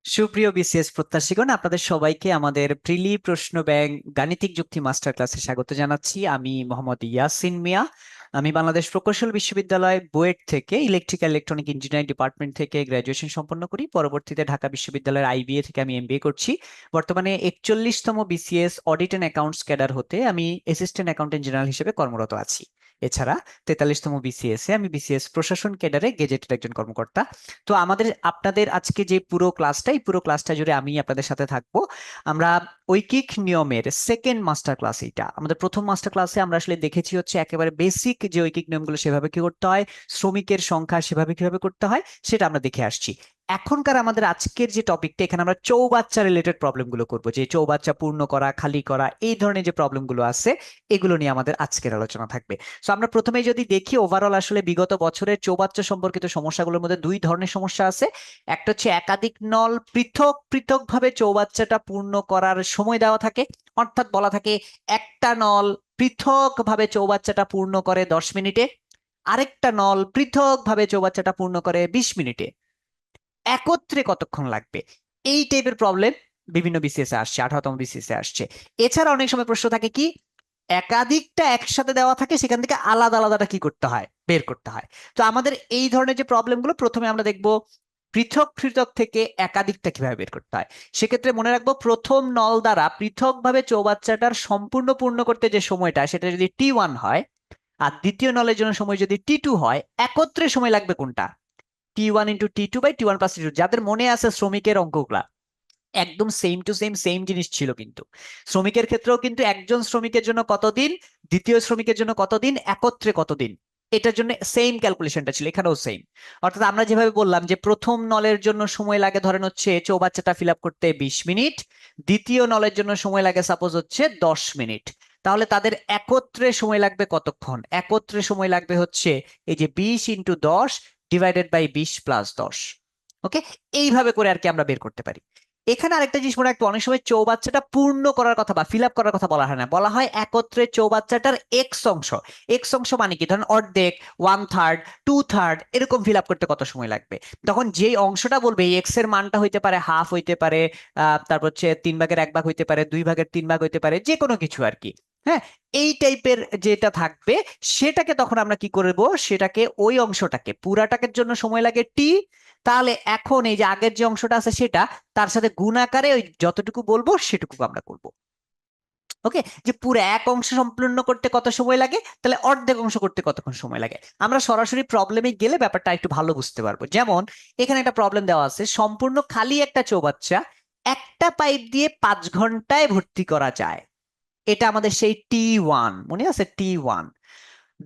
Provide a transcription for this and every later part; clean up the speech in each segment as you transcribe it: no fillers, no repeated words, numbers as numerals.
সুপ্রিয় বিসিএস প্রত্যাশীগণ, আপনাদের সবাইকে আমাদের প্রিলি প্রশ্ন ব্যাংক গাণিতিক যুক্তি মাস্টার ক্লাসে স্বাগত জানাচ্ছি। আমি মোহাম্মদ ইয়াসিন মিয়া। আমি বাংলাদেশ প্রকৌশল বিশ্ববিদ্যালয় বুয়েট থেকে ইলেকট্রিক্যাল ইলেকট্রনিক ইঞ্জিনিয়ারিং ডিপার্টমেন্ট থেকে গ্র্যাজুয়েশন সম্পন্ন করি। পরবর্তীতে ঢাকা বিশ্ববিদ্যালয়ের আইবিএ থেকে আমি এমবিএ করছি। বর্তমানে 41তম BCS audit and accounts cadre হতে আমি অ্যাসিস্ট্যান্ট অ্যাকাউন্টেন্ট জেনারেল হিসেবে কর্মরত আছি। এছাড়া 43তম বিসিএস এ আমি বিসিএস প্রশাসন ক্যাডারে গেজেটেড একজন কর্মকর্তা। তো আপনাদের আজকে যে পুরো ক্লাসটা, এই পুরো ক্লাসটা জুড়ে আমি আপনাদের সাথে থাকবো। আমরা ঐকিক নিয়মের সেকেন্ড মাস্টার ক্লাস, এটা আমাদের প্রথম মাস্টার ক্লাসে আমরা আসলে দেখেছি হচ্ছে একেবারে বেসিক যে ঐকিক নিয়মগুলো সেভাবে কি করতে হয়, শ্রমিকের সংখ্যা সেভাবে কিভাবে করতে হয় সেটা আমরা দেখে আসছি। এখনকার আমাদের আজকের যে টপিকটা, এখানে আমরা চৌবাচ্চা রিলেটেড প্রবলেমগুলো করব, যে চৌবাচ্চা পূর্ণ করা, খালি করা, এই ধরনের যে প্রবলেমগুলো আছে এগুলো নিয়ে আমাদের আজকের আলোচনা থাকবে। সো আমরা প্রথমেই যদি দেখি ওভারঅল, আসলে বিগত বছরের চৌবাচ্চা সম্পর্কিত সমস্যাগুলোর মধ্যে দুই ধরনের সমস্যা আছে। একটা হচ্ছে একাধিক নল পৃথক পৃথক ভাবে চৌবাচ্চাটা পূর্ণ করার সময় দেওয়া থাকে, অর্থাৎ বলা থাকে একটা নল পৃথক ভাবে চৌবাচ্চাটা পূর্ণ করে 10 মিনিটে, আরেকটা নল পৃথক ভাবে চৌবাচ্চাটা পূর্ণ করে 20 মিনিটে। একত্রে কতক্ষণ লাগবে? এই টাইপের প্রবলেম বিভিন্ন বিসিএস এ আসছে, 18তম বিসিএস এ আসছে। এছাড়া অনেক সময় প্রশ্ন থাকে কি, একাধিকটা একসাথে দেওয়া থাকে, সেখান থেকে আলাদা আলাদাটা কি করতে হয়, বের করতে হয়। তো আমাদের এই ধরনের যে প্রবলেমগুলো, প্রথমে আমরা দেখব পৃথক পৃথক থেকে একাধিকটা কিভাবে বের করতে হয়। সেক্ষেত্রে মনে রাখবো, প্রথম নল দ্বারা পৃথকভাবে চৌবাচ্চাটার সম্পূর্ণ পূর্ণ করতে যে সময়টা, সেটা যদি T1 হয়, আর দ্বিতীয় নলের জন্য সময় যদি T2 হয়, একত্রে সময় লাগবে কোনটা? T1 × T2/T1 + T2। যাদের মনে আছে শ্রমিকের অঙ্কগুলা, একদম সেম টু সেম সেম জিনিস ছিল কিন্তু। শ্রমিকের ক্ষেত্রেও কিন্তু একজন শ্রমিকের জন্য কতদিন, দ্বিতীয় শ্রমিকের জন্য কতদিন, একত্রে কতদিন, এটার জন্য সেম ক্যালকুলেশনটা ছিল, এখানেও সেম। অর্থাৎ আমরা যেভাবে বললাম যে প্রথম নলের জন্য সময় লাগে ধরেন হচ্ছে চৌবাচ্চাটা ফিল আপ করতে 20 মিনিট, দ্বিতীয় নলের জন্য সময় লাগে সাপোজ হচ্ছে 10 মিনিট, তাহলে তাদের একত্রে সময় লাগবে কতক্ষণ? একত্রে সময় লাগবে হচ্ছে এই যে 20 × 10 / 20 + 10। ওকে, এইভাবে করে আর কি আমরা বের করতে পারি। এখানে আরেকটা জিনিস মনে রাখবো, অনেক সময় চৌবাচ্চাটা পূর্ণ করার কথা বা ফিল আপ করার কথা বলা হয় না, বলা হয় একত্রে চৌবাচ্চাটার এক্স অংশ। এক্স অংশ মানে কি, ধরেন অর্ধেক, 1/3, 2/3, এরকম ফিল আপ করতে কত সময় লাগবে। তখন যেই অংশটা বলবে, এই এক্স এর মানটা হইতে পারে হাফ, হইতে পারে তারপর হচ্ছে 3/1 হইতে পারে, 2/3 হইতে পারে, যে কোনো কিছু আর কি। হ্যাঁ, এই টাইপের যেটা থাকবে, সেটাকে তখন আমরা কি করব, সেটাকে ওই অংশটাকে পুরাটাকের জন্য সময় লাগে টি, তাহলে এখন এই যে আগের যে অংশটা আছে সেটা তার সাথে গুণ আকারে ওই যতটুকু বলবো সেটুকু আমরা করব। ওকে, যে পুরো এক অংশ সম্পূর্ণ করতে কত সময় লাগে, তাহলে অর্ধেক অংশ করতে কতক্ষণ সময় লাগে। আমরা সরাসরি প্রবলেমে গেলে ব্যাপারটা একটু ভালো বুঝতে পারবো। যেমন এখানে একটা প্রবলেম দেওয়া আছে, সম্পূর্ণ খালি একটা চৌবাচ্চা একটা পাইপ দিয়ে 5 ঘন্টায় ভর্তি করা যায়। এটা আমাদের সেই T1, মনে আছে T1।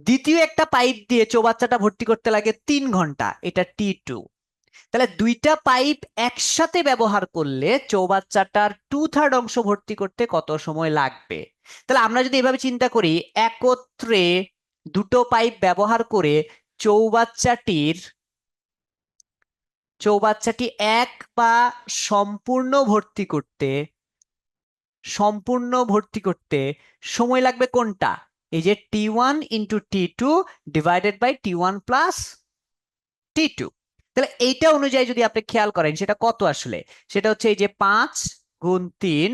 দ্বিতীয় একটা পাইপ দিয়ে চৌবাচ্চাটা ভর্তি করতে লাগে 3 ঘন্টা, এটা T2। তাহলে দুইটা পাইপ একসাথে ব্যবহার করলে চৌবাচ্চাটার 2/3 অংশ ভর্তি করতে কত সময় লাগবে? তাহলে আমরা যদি এভাবে চিন্তা করি, একত্রে দুটো পাইপ ব্যবহার করে চৌবাচ্চাটির চৌবাচ্চাটি এক বা সম্পূর্ণ ভর্তি করতে সম্পূর্ণ ভর্তি করতে সময় লাগবে কোনটা? এই যে T1 × T2 / T1 + T2। তাহলে এইটা অনুযায়ী যদি আপনি খেয়াল করেন, সেটা কত আসলে? সেটা হচ্ছে এই যে 5 × 3,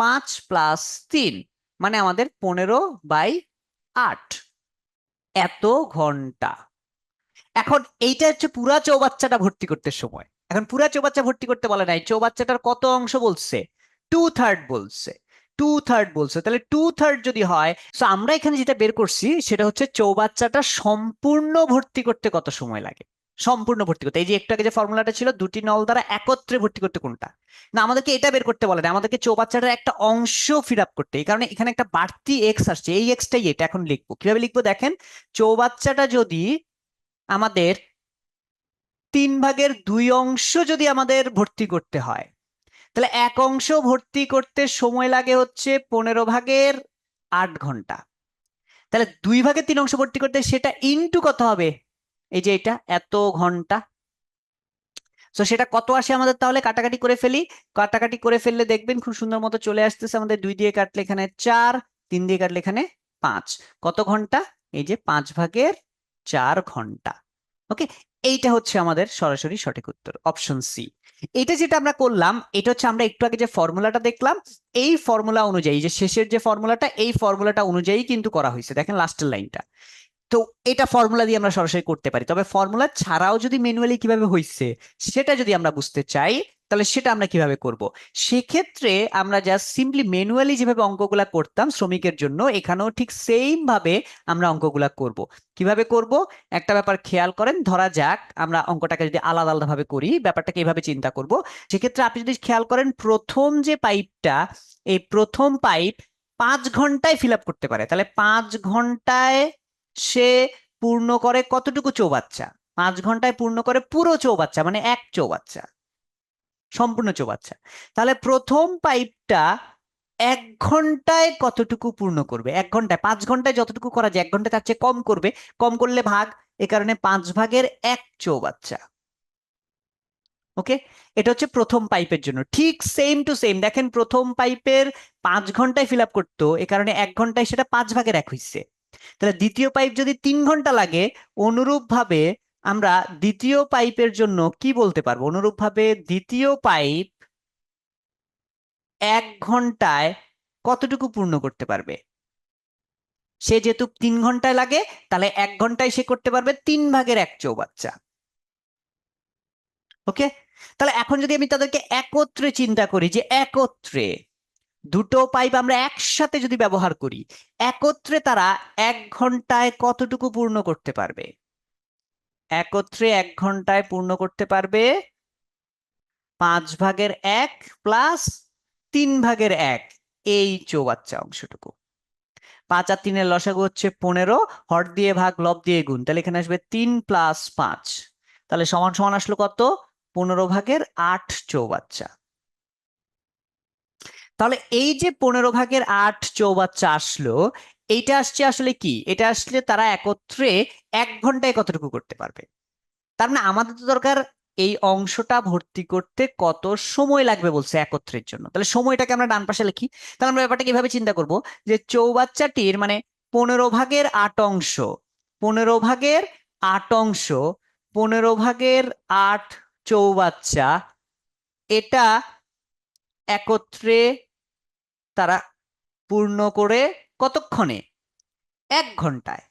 5 + 3, মানে আমাদের 15/8 এত ঘন্টা। এখন এইটা হচ্ছে পুরা চৌবাচ্চাটা ভর্তি করতে সময়। এখন পুরা চৌবাচ্চা ভর্তি করতে বলে নাই, চৌবাচ্চাটার কত অংশ বলছে? 2/3 বলছে। 2/3 বলছে, তাহলে 2/3 যদি হয়, তো আমরা এখানে যেটা বের করছি সেটা হচ্ছে চৌবাচ্চাটা সম্পূর্ণ ভর্তি করতে কত সময় লাগে। সম্পূর্ণ ভর্তি করতে, এই যে একটু আগে যে ফর্মুলাটা ছিল, দুটি নল দ্বারা একত্রে ভর্তি করতে কোনটা, না আমাদেরকে এটা বের করতে বলে না, আমাদেরকে চৌবাচ্চাটার একটা অংশ ফিল আপ করতে। এই কারণে এখানে একটা বাড়তি এক্স আসছে, এই এক্সটাই এটা এখন লিখবো। কিভাবে লিখবো দেখেন, চৌবাচ্চাটা যদি আমাদের 3/2 অংশ যদি আমাদের ভর্তি করতে হয়, তাহলে এক অংশ ভর্তি করতে সময় লাগে হচ্ছে 15/8 ঘন্টা। তাহলে 2/3 অংশ ভর্তি করতে সেটা ইনটু কত হবে, এই যে এটা এত ঘন্টা। তো সেটা কত আসে আমাদের? তাহলে কাটাকাটি করে ফেলি। কাটাকাটি করে ফেললে দেখবেন খুব সুন্দর মতো চলে আসতেছে আমাদের। 2 দিয়ে কাটলে এখানে 4, 3 দিয়ে কাটলে এখানে 5। কত ঘন্টা? এই যে 5/4 ঘন্টা। ওকে, এইটা হচ্ছে আমাদের সরাসরি সঠিক উত্তর, অপশন সি। এটা যেটা আমরা করলাম এটা হচ্ছে আমরা একটু আগে যে ফর্মুলাটা দেখলাম, এই ফর্মুলা অনুযায়ী, যে শেষের যে ফর্মুলাটা, এই ফর্মুলাটা অনুযায়ী কিন্তু করা হয়েছে। দেখেন লাস্টের লাইনটা। তো এটা ফর্মুলা দিয়ে আমরা সরাসরি করতে পারি, তবে ফর্মুলা ছাড়াও যদি ম্যানুয়ালি কিভাবে হয়েছে সেটা যদি আমরা বুঝতে চাই, তাহলে সেটা আমরা কিভাবে করব? সেক্ষেত্রে আমরা জাস্ট সিম্পলি ম্যানুয়ালি যেভাবে অঙ্কগুলা করতাম শ্রমিকের জন্য, এখানেও ঠিক সেম ভাবে আমরা অঙ্কগুলা করব। কিভাবে করব? একটা ব্যাপার খেয়াল করেন, ধরা যাক আমরা অঙ্কটাকে যদি আলাদা আলাদা ভাবে করি, ব্যাপারটাকে এইভাবে চিন্তা করব। সেক্ষেত্রে আপনি যদি খেয়াল করেন, প্রথম যে পাইপটা, এই প্রথম পাইপ 5 ঘন্টায় ফিল আপ করতে পারে, তাহলে 5 ঘন্টায় সে পূর্ণ করে কতটুকু চৌবাচ্চা? 5 ঘন্টায় পূর্ণ করে পুরো চৌবাচ্চা, মানে এক চৌবাচ্চা, সম্পূর্ণ চৌবাচ্চা। তাহলে প্রথম পাইপটা 1 ঘন্টায় কতটুকু পূর্ণ করবে? 1 ঘন্টায়, 5 ঘন্টায় যতটুকু করা যায় 1 ঘন্টায় তার চেয়ে কম করবে। কম করলে ভাগ, এ কারণে 5/1 চৌবাচ্চা। ওকে, এটা হচ্ছে প্রথম পাইপের জন্য। ঠিক সেম টু সেম দেখেন, প্রথম পাইপের 5 ঘন্টায় ফিল আপ করতো, এ কারণে 1 ঘন্টায় সেটা 5/1 হয়েছে। তাহলে দ্বিতীয় পাইপ যদি 3 ঘন্টা লাগে, অনুরূপ ভাবে আমরা দ্বিতীয় পাইপের জন্য কি বলতে পারবো? অনুরূপ ভাবে দ্বিতীয় পাইপ 1 ঘন্টায় কতটুকু পূর্ণ করতে পারবে? সে যেহেতু 3 ঘন্টায় লাগে, তাহলে 1 ঘন্টায় সে করতে পারবে 3/1 চৌবাচ্চা। ওকে, তাহলে এখন যদি আমি তাদেরকে একত্রে চিন্তা করি, যে একত্রে দুটো পাইপ আমরা একসাথে যদি ব্যবহার করি, একত্রে তারা 1 ঘন্টায় কতটুকু পূর্ণ করতে পারবে? একত্রে 1 ঘন্টায় পূর্ণ করতে পারবে 5/1 প্লাস 3/1, এই চৌবাচ্চা অংশটুকু। 5 আর 3-এর লসাগু হচ্ছে 15, হর দিয়ে ভাগ, লব দিয়ে গুণ, তাহলে এখানে আসবে 3 + 5, তাহলে সমান সমান আসলো কত? 15/8 চৌবাচ্চা। তাহলে এই যে 15/8 চৌবাচ্চা আসলো, এইটা আসছে আসলে কি? এটা আসলে তারা একত্রে 1 ঘন্টায় কতটুকু করতে পারবে। তার মানে আমাদের তো দরকার এই অংশটা ভর্তি করতে কত সময় লাগবে বলছে একত্রের জন্য। তাহলে সময়টাকে আমরা ডান পাশে লিখি। তাহলে আমরা ব্যাপারটা কিভাবে চিন্তা করব, যে চৌবাচ্চাটির মানে 15/8 অংশ, 15/8 অংশ, 15/8 চৌবাচ্চা, এটা একত্রে তারা পূর্ণ করে কতক্ষণে? 1 ঘন্টায়।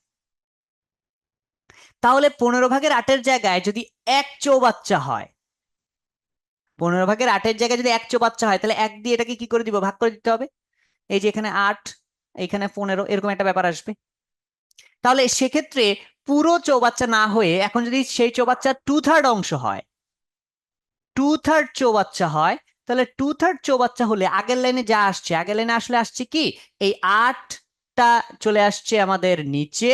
তাহলে 15/8 জায়গায় যদি 1 চৌবাচ্চা হয়, 15/8 জায়গায় যদি 1 চৌবাচ্চা হয়, তাহলে 1 দিয়ে এটাকে কি করে দিব? ভাগ করে দিতে হবে। এই যে এখানে 8, এখানে 15, এরকম একটা ব্যাপার আসবে। তাহলে সেক্ষেত্রে পুরো চৌবাচ্চা না হয়ে, এখন যদি সেই চৌবাচ্চা 2/3 অংশ হয়, 2/3 চৌবাচ্চা হয়, তাহলে 2/3 চৌবাচ্চা হলে আগের লাইনে যা আসছে, আগের লাইনে আসলে আসছে কি, এই 8টা চলে আসছে আমাদের নিচে,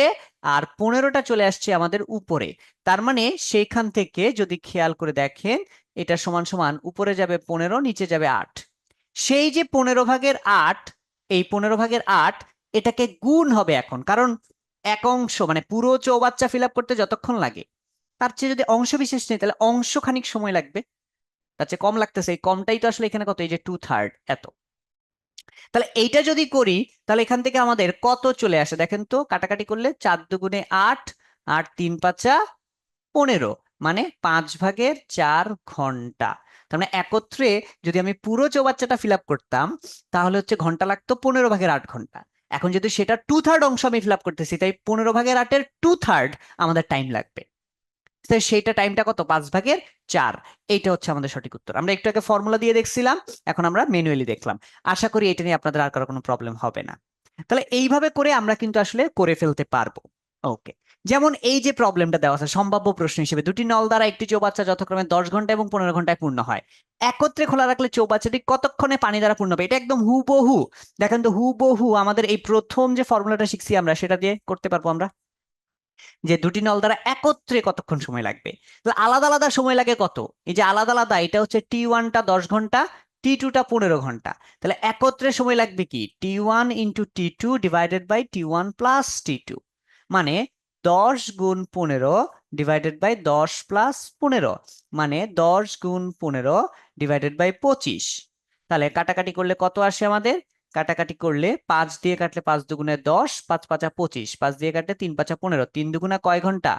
আর 15টা চলে আসছে আমাদের উপরে। তার মানে সেইখান থেকে যদি খেয়াল করে দেখেন, এটা সমান সমান উপরে যাবে 15, নিচে যাবে 8। সেই যে 15/8, এই 15/8 এটাকে গুণ হবে এখন, কারণ এক অংশ মানে পুরো চৌবাচ্চা ফিল আপ করতে যতক্ষণ লাগে, তার চেয়ে যদি অংশ বিশেষ নেই, তাহলে অংশ খানিক সময় লাগবে। তার চেয়ে কম লাগতেছে, এই কমটাই তো আসলে এখানে কত, এই যে 2/3 এত। তাহলে এইটা যদি করি, তাহলে এখান থেকে আমাদের কত চলে আসে দেখেন তো, কাটাকাটি করলে 4 × 2 = 8, আর 3×5 = 15, মানে 5/4 ঘন্টা। তার মানে একত্রে যদি আমি পুরো চৌবাচ্চাটা ফিল আপ করতাম, তাহলে হচ্ছে ঘন্টা লাগতো 15/8 ঘন্টা। এখন যদি সেটা 2/3 অংশ আমি ফিল আপ করতেছি, তাই 15/8-এর 2/3 আমাদের টাইম লাগবে। তো সেইটা টাইমটা কত? 5/4। এইটা হচ্ছে আমাদের সঠিক উত্তর। আমরা একটু আগে ফর্মুলা দিয়ে দেখছিলাম, এখন আমরা ম্যানুয়ালি দেখলাম। আশা করি এটা নিয়ে আপনাদের আর কারো কোনো প্রবলেম হবে না। তাহলে এইভাবে করে আমরা কিন্তু আসলে করে ফেলতে পারবো। ওকে, যেমন এই যে প্রবলেমটা দেওয়া আছে সম্ভাব্য প্রশ্ন হিসেবে, দুটি নল দ্বারা একটি চৌবাচ্চা যথাক্রমে 10 ঘন্টা এবং 15 ঘন্টায় পূর্ণ হয়, একত্রে খোলা রাখলে চৌবাচ্চাটি কতক্ষণে পানি দ্বারা পূর্ণ হবে? এটা একদম হুবহু, দেখেন তো হুবহু আমাদের এই প্রথম যে ফর্মুলাটা শিখছি আমরা, সেটা দিয়ে করতে পারবো আমরা, যে দুটি নল দ্বারা একত্রে কতক্ষণ সময় লাগবে। তাহলে আলাদা আলাদা সময় লাগে কত? এই যে আলাদা আলাদা, এটা হচ্ছে T1টা 10 ঘন্টা, T2টা 15 ঘন্টা, তাহলে একত্রে সময় লাগবে কি? T1 × T2 divided by T1 plus T2, মানে 10 × 15 ডিভাইডেড বাই 10 প্লাস 15, মানে 10 × 15 ডিভাইডেড বাই 25। তাহলে কাটাকাটি করলে কত আসে আমাদের? কাটাকাটি করলে 5 দিয়ে কাটলে 5 × 2 = 10, 5×5 = 25, 5 দিয়ে কাটলে 3×5 = 15, 3 × 2 = কয় ঘন্টা?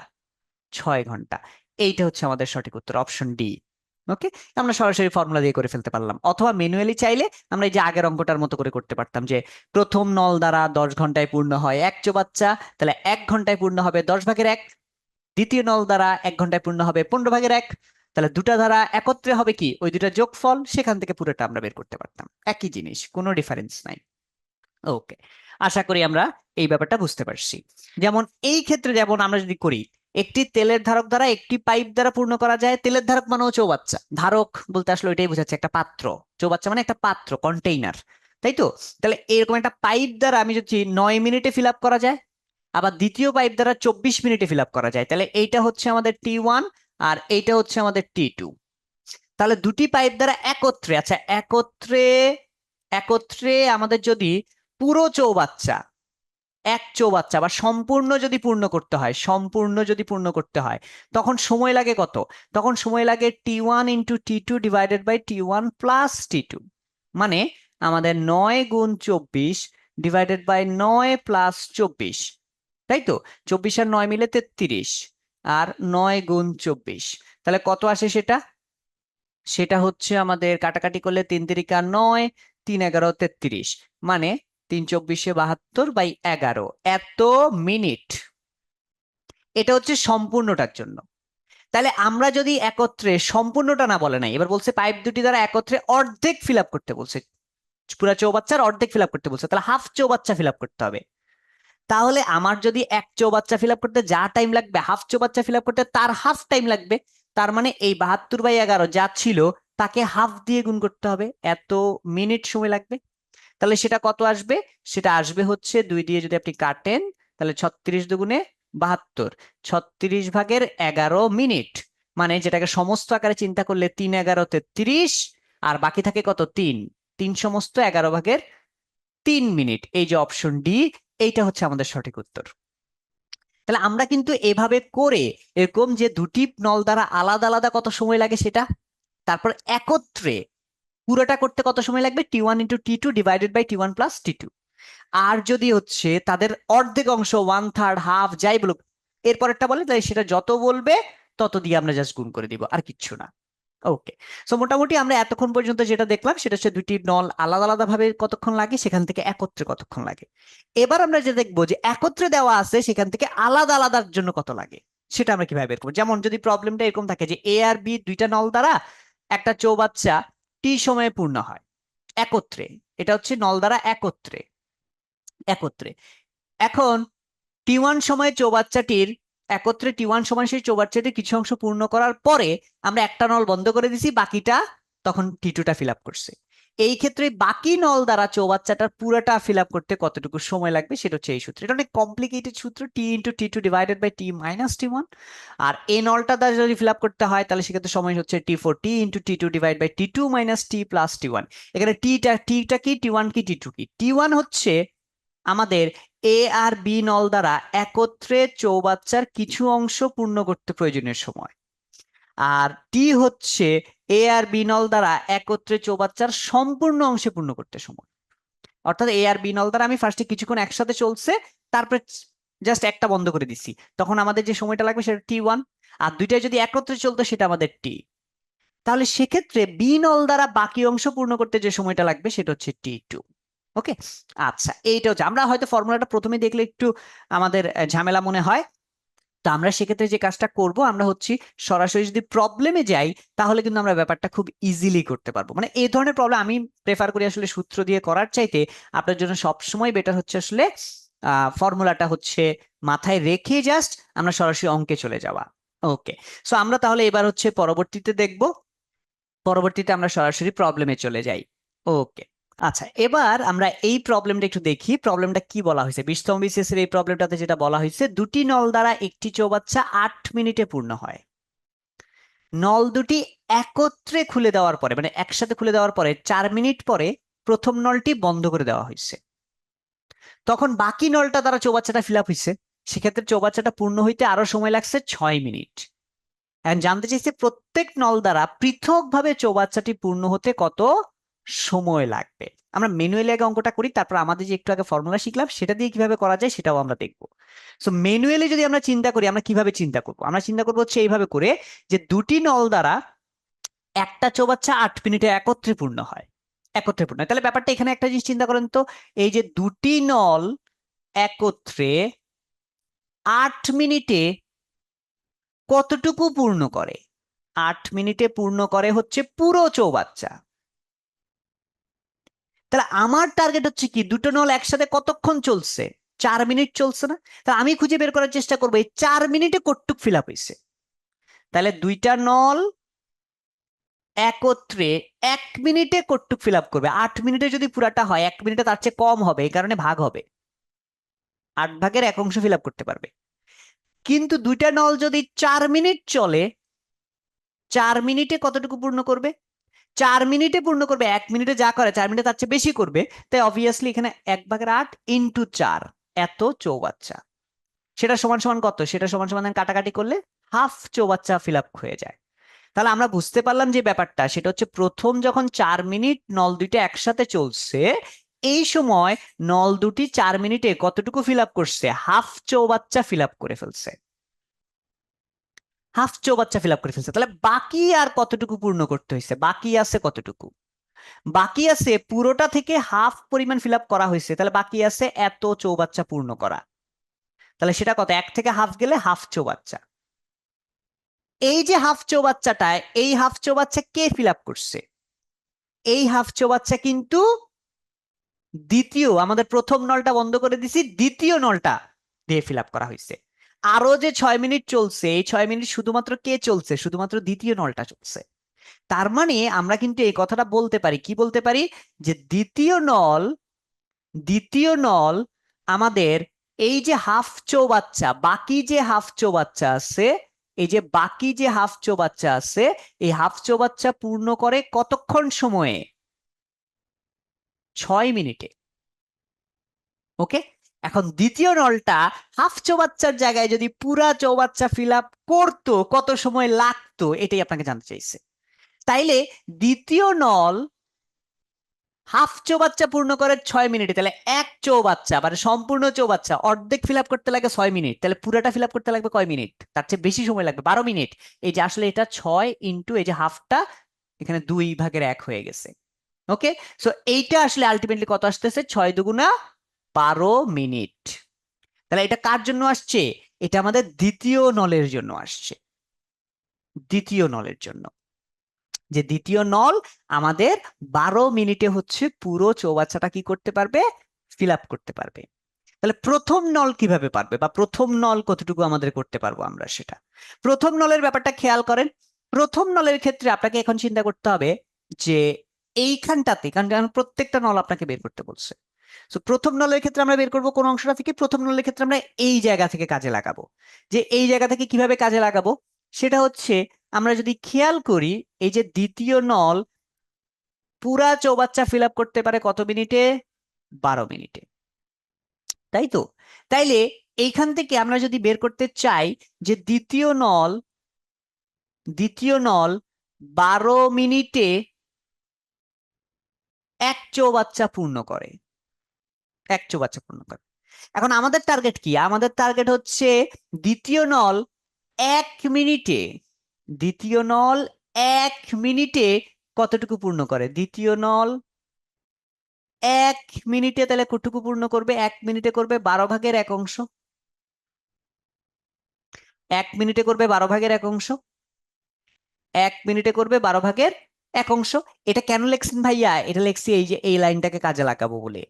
6 ঘন্টা। এইটা হচ্ছে আমাদের সঠিক উত্তর, অপশন ডি। ওকে, আমরা সরাসরি ফর্মুলা দিয়ে করে ফেলতে পারলাম, অথবা ম্যানুয়ালি চাইলে আমরা এই যে আগের অঙ্কটার মতো করে করতে পারতাম, যে প্রথম নল দ্বারা 10 ঘন্টায় পূর্ণ হয় এক চৌবাচ্চা, তাহলে 1 ঘন্টায় পূর্ণ হবে 10/1। দ্বিতীয় নল দ্বারা 1 ঘন্টায় পূর্ণ হবে 15/1। তাহলে দুটা ধারা একত্রে হবে কি, ওই দুটা যোগফল, সেখান থেকে পুরোটা আমরা বের করতে পারতাম। একই জিনিস, কোনো ডিফারেন্স নাই। ওকে, আশা করি আমরা এই ব্যাপারটা বুঝতে পারছি। যেমন এই ক্ষেত্রে যেমন আমরা যদি করি, একটি তেলের ধারক দ্বারা একটি পাইপ দ্বারা পূর্ণ করা যায়। তেলের ধারক মানেও চৌবাচ্চা, ধারক বলতে আসলে ওইটাই বোঝাচ্ছে একটা পাত্র, চৌবাচ্চা মানে একটা পাত্র, কন্টেইনার, তাই তো? তাহলে এরকম একটা পাইপ দ্বারা আমি যদি 9 মিনিটে ফিল আপ করা যায়, আবার দ্বিতীয় পাইপ দ্বারা 24 মিনিটে ফিল আপ করা যায়, তাহলে এইটা হচ্ছে আমাদের T1 আর এইটা হচ্ছে আমাদের T2। তাহলে দুটি পাইপ দ্বারা একত্রে, আচ্ছা একত্রে, একত্রে আমাদের যদি পুরো চৌবাচ্চা, এক চৌবাচ্চা বা সম্পূর্ণ যদি পূর্ণ করতে হয়, সম্পূর্ণ যদি পূর্ণ করতে হয়, তখন সময় লাগে কত? তখন সময় লাগে T1 × T2 divided by T1 plus T2। মানে আমাদের 9 × 24 ডিভাইডেড বাই 9 + 24, তাই তো? 24 আর 9 মিলে 33, আর 9 × 24, তাহলে কত আসে সেটা? সেটা হচ্ছে আমাদের কাটাকাটি করলে 3 × 3 = 9, 3 × 11 = 33, মানে 3 × 24 = 72/11 এত মিনিট। এটা হচ্ছে সম্পূর্ণটার জন্য। তাহলে আমরা যদি একত্রে, সম্পূর্ণটা না বলে নাই, এবার বলছে পাইপ দুটি দ্বারা একত্রে অর্ধেক ফিল আপ করতে বলছে, পুরা চৌবাচ্চার অর্ধেক ফিল আপ করতে বলছে, তাহলে হাফ চৌবাচ্চা ফিল আপ করতে হবে। তাহলে আমার যদি এক চৌবাচ্চা ফিল আপ করতে যা টাইম লাগবে, হাফ চৌবাচ্চা ফিল আপ করতে তার হাফ টাইম লাগবে। তার মানে এই 72/11 যা ছিল তাকে হাফ দিয়ে গুণ করতে হবে, এত মিনিট সময় লাগবে। তাহলে সেটা কত আসবে? সেটা আসবে হচ্ছে 2 দিয়ে যদি আপনি কাটেন, তাহলে 36 দুগুণে 72, 36/11 মিনিট। মানে যেটাকে সমস্ত আকারে চিন্তা করলে 3 × 11 = 33, আর বাকি থাকে কত? 3। 3 সমস্ত 11/3 মিনিট। এই যে অপশন ডি, এইটা হচ্ছে আমাদের সঠিক উত্তর। তাহলে আমরা কিন্তু এভাবে করে, এরকম যে দুটি নল দ্বারা আলাদা আলাদা কত সময় লাগে সেটা, তারপর একত্রে পুরোটা করতে কত সময় লাগবে, T1 × T2 divided by T1 plus T2। আর যদি হচ্ছে তাদের অর্ধেক অংশ, 1/3, হাফ, যাই বলুক, এরপরেরটা বলে, তাই সেটা যত বলবে তত দিয়ে আমরা জাস্ট গুণ করে দিব, আর কিচ্ছু না। ওকে, সো মোটামুটি আমরা এতক্ষণ পর্যন্ত যেটা দেখলাম সেটা হচ্ছে দুটি নল আলাদা আলাদা ভাবে কতক্ষণ লাগে, সেখান থেকে একত্রে কতক্ষণ লাগে। এবার আমরা যে দেখবো যে একত্রে দেওয়া আছে সেখান থেকে আলাদা আলাদার জন্য কত লাগে, সেটা আমরা কিভাবে বের করবো। যেমন যদি প্রবলেমটা এরকম থাকে যে এ আর বি দুইটা নল দ্বারা একটা চৌবাচ্চা টি সময়ে পূর্ণ হয় একত্রে, এটা হচ্ছে নল দ্বারা একত্রে, একত্রে। এখন T1 সময়ে চৌবাচ্চাটির, একত্রে T1 সময় সেই চৌবাচ্চাটির কিছু অংশ পূর্ণ করার পরে আমরা একটা নল বন্ধ করে দিছি, বাকিটা তখন T2টা ফিল আপ করছে। এই ক্ষেত্রে বাকি নল দ্বারা চৌবাচ্চাটার পুরোটা ফিল আপ করতে কতটুকু সময় লাগবে, সেটা হচ্ছে এই সূত্র। এটা অনেক কমপ্লিকেটেড সূত্র, T × T2 divided by T - T1। আর এই নলটা দ্বারা যদি ফিল আপ করতে হয় তাহলে সেক্ষেত্রে সময় হচ্ছে T4, T × T2 divide by T2 - T + T1। এখানে টিটা কি, T1 কি, T2 কি? T1 হচ্ছে আমাদের এ আর বি নল দ্বারা একত্রে চৌবাচ্চার কিছু অংশ পূর্ণ করতে প্রয়োজনীয় সময়, আর টি হচ্ছে এ আর বি নল দ্বারা একত্রে চৌবাচ্চার সম্পূর্ণ অংশে পূর্ণ করতে সময়। অর্থাৎ এ আর বি নল দ্বারা আমি ফার্স্টে কিছুক্ষণ একসাথে চলছে, তারপরে জাস্ট একটা বন্ধ করে দিছি, তখন আমাদের যে সময়টা লাগবে সেটা T1। আর দুইটাই যদি একত্রে চলতো সেটা আমাদের টি। তাহলে সেক্ষেত্রে বি নল দ্বারা বাকি অংশ পূর্ণ করতে যে সময়টা লাগবে সেটা হচ্ছে T2। ওকে, আচ্ছা এইটা হচ্ছে, আমরা হয়তো ফর্মুলাটা প্রথমে দেখলে একটু আমাদের ঝামেলা মনে হয়, তো আমরা সেক্ষেত্রে যে কাজটা করব, আমরা হচ্ছে সরাসরি যদি প্রবলেমে যাই তাহলে কিন্তু আমরা ব্যাপারটা খুব ইজিলি করতে পারবো। মানে এই ধরনের প্রবলেম আমি প্রেফার করি আসলে সূত্র দিয়ে করার চাইতে, আপনার জন্য সবসময় বেটার হচ্ছে আসলে ফর্মুলাটা হচ্ছে মাথায় রেখে জাস্ট আমরা সরাসরি অঙ্কে চলে যাওয়া। ওকে, সো আমরা তাহলে এবার হচ্ছে পরবর্তীতে দেখব, পরবর্তীতে আমরা সরাসরি প্রবলেমে চলে যাই। ওকে, আচ্ছা এবার আমরা এই প্রবলেমটা একটু দেখি, প্রবলেমটা কি বলা হয়েছে। 20তম বিসিএস এর এই প্রবলেমটাতে যেটা বলা হয়েছে, দুটি নল দ্বারা একটি চৌবাচ্চা 8 মিনিটে পূর্ণ হয়। নল দুটি একত্রে খুলে দেওয়ার পরে, মানে একসাথে খুলে দেওয়ার পরে 4 মিনিট পরে প্রথম নলটি বন্ধ করে দেওয়া হয়েছে, তখন বাকি নলটা দ্বারা চৌবাচ্চাটা ফিল আপ হয়েছে। সেক্ষেত্রে চৌবাচ্চাটা পূর্ণ হইতে আরো সময় লাগছে 6 মিনিট। এখন জানতে চাইছে প্রত্যেক নল দ্বারা পৃথকভাবে চৌবাচ্চাটি পূর্ণ হতে কত সময় লাগবে। আমরা ম্যানুয়ালি আগে অঙ্কটা করি, তারপর আমাদের যে একটু আগে ফর্মুলা শিখলাম সেটা দিয়ে কিভাবে করা যায় সেটাও আমরা দেখবো। সো ম্যানুয়ালি যদি আমরা চিন্তা করি, আমরা কিভাবে চিন্তা করব, আমরা চিন্তা করবো হচ্ছে এইভাবে করে, যে দুটি নল দ্বারা একটা চৌবাচ্চা 8 মিনিটে একত্রে পূর্ণ হয়, একত্রে পূর্ণ হয়। তাহলে ব্যাপারটা এখানে একটা জিনিস চিন্তা করেন তো, এই যে দুটি নল একত্রে 8 মিনিটে কতটুকু পূর্ণ করে? 8 মিনিটে পূর্ণ করে হচ্ছে পুরো চৌবাচ্চা। তাহলে আমার টার্গেট হচ্ছে কি, দুটো নল একসাথে কতক্ষণ চলছে? 4 মিনিট চলছে না? তাহলে আমি খুঁজে বের করার চেষ্টা করবো এই 4 মিনিটে কতটুক ফিল আপ হয়েছে। তাহলে দুইটা নল একত্রে 1 মিনিটে কতটুক ফিল আপ করবে? 8 মিনিটে যদি পুরাটা হয়, 1 মিনিটে তার চেয়ে কম হবে, এই কারণে ভাগ হবে, 8 ভাগের 1 অংশ ফিল আপ করতে পারবে। কিন্তু দুইটা নল যদি 4 মিনিট চলে, 4 মিনিটে কতটুকু পূর্ণ করবে? 4 মিনিটে পূর্ণ করবে, 1 মিনিটে যা করে 4 মিনিটে তার চেয়ে বেশি করবে। তাই অবভিয়াসলি এখানে 1/8 ইন্টু 4, এত চৌবাচ্চা। সেটা সমান সমান কত? সেটা সমান সমান কাটাকাটি করলে হাফ চৌবাচ্চা ফিল আপ হয়ে যায়। তাহলে আমরা বুঝতে পারলাম যে ব্যাপারটা, সেটা হচ্ছে প্রথম যখন 4 মিনিট নল দুইটা একসাথে চলছে, এই সময় নল দুটি 4 মিনিটে কতটুকু ফিল আপ করছে? হাফ চৌবাচ্চা ফিল আপ করে ফেলছে, হাফ চৌবাচ্চা ফিল আপ করে ফেলছে। তাহলে বাকি আর কতটুকু পূর্ণ করতে হয়েছে? বাকি আছে কতটুকু? বাকি আছে পুরোটা থেকে হাফ পরিমাণ ফিল আপ করা হয়েছে, তাহলে বাকি আছে এত চৌবাচ্চা পূর্ণ করা। তাহলে সেটা কত? 1 থেকে হাফ গেলে হাফ চৌবাচ্চা। এই যে হাফ চৌবাচ্চাটা, এই হাফ চৌবাচ্চা কে ফিল আপ করছে? এই হাফ চৌবাচ্চা কিন্তু দ্বিতীয়, আমাদের প্রথম নলটা বন্ধ করে দিছি, দ্বিতীয় নলটা দিয়ে ফিল আপ করা হয়েছে। আরো যে 6 মিনিট চলছে, এই 6 মিনিট শুধুমাত্র কে চলছে? শুধুমাত্র দ্বিতীয় নলটা চলছে। তার মানে আমরা কিন্তু এই কথাটা বলতে পারি, কি বলতে পারি, যে দ্বিতীয় নল আমাদের এই যে হাফ চৌবাচ্চা, বাকি যে হাফ চৌবাচ্চা আছে, এই যে বাকি যে হাফ চৌবাচ্চা আছে, এই হাফ চৌবাচ্চা পূর্ণ করে কতক্ষণ সময়ে? 6 মিনিটে। ওকে, এখন দ্বিতীয় নলটা হাফ চৌবাচ্চার জায়গায় যদি পুরা চৌবাচ্চা ফিল আপ করতো, কত সময় লাগতো? এটাই আপনাকে জানতে চাইছে। তাইলে দ্বিতীয় নল হাফ চৌবাচ্চা পূর্ণ করে 6 মিনিটে, তাহলে এক চৌবাচ্চা মানে সম্পূর্ণ চৌবাচ্চা অর্ধেক ফিল আপ করতে লাগে 6 মিনিট, তাহলে পুরাটা ফিল আপ করতে লাগবে কয় মিনিট? তার চেয়ে বেশি সময় লাগবে, 12 মিনিট। এই যে আসলে এটা 6 ইন্টু এই যে হাফটা, এখানে 2/1 হয়ে গেছে। ওকে, সো এইটা আসলে আলটিমেটলি কত আসতেছে? 6 দুগুণা 12 মিনিট। তাহলে এটা কার জন্য আসছে? এটা আমাদের দ্বিতীয় নলের জন্য আসছে, দ্বিতীয় নলের জন্য। যে দ্বিতীয় নল আমাদের 12 মিনিটে হচ্ছে পুরো চৌবাচ্চাটা কি করতে পারবে? ফিল আপ করতে পারবে। তাহলে প্রথম নল কিভাবে পারবে, বা প্রথম নল কতটুকু আমাদের করতে পারবো আমরা সেটা। প্রথম নলের ব্যাপারটা খেয়াল করেন। প্রথম নলের ক্ষেত্রে আপনাকে এখন চিন্তা করতে হবে যে এইখানটাতে, কারণ প্রত্যেকটা নল আপনাকে বের করতে বলছে। তো প্রথম নলের ক্ষেত্রে আমরা বের করবো কোন অংশটা থেকে? প্রথম নলের ক্ষেত্রে আমরা এই জায়গা থেকে কাজে লাগাবো। যে এই জায়গা থেকে কিভাবে কাজে লাগাবো সেটা হচ্ছে, আমরা যদি খেয়াল করি, এই যে দ্বিতীয় নল পুরা চৌবাচ্চা ফিল আপ করতে পারে কত মিনিটে? 12 মিনিটে, তাই তো? তাইলে এইখান থেকে আমরা যদি বের করতে চাই যে দ্বিতীয় নল 12 মিনিটে এক চৌবাচ্চা পূর্ণ করে, এক চৌবাচ্চা পূর্ণ করে। এখন আমাদের টার্গেট কি? আমাদের টার্গেট হচ্ছে দ্বিতীয় নল 1 মিনিটে, দ্বিতীয় নল 1 মিনিটে কতটুকু পূর্ণ করে? দ্বিতীয় নল 1 মিনিটে তাহলে কতটুকু পূর্ণ করবে? 1 মিনিটে করবে 12/1 1 মিনিটে করবে 12/1। 1 মিনিটে করবে 12/1। এটা কেন লেখছেন ভাইয়া? এটা লেখছি এই যে এই লাইনটাকে কাজে লাগাবো বলে।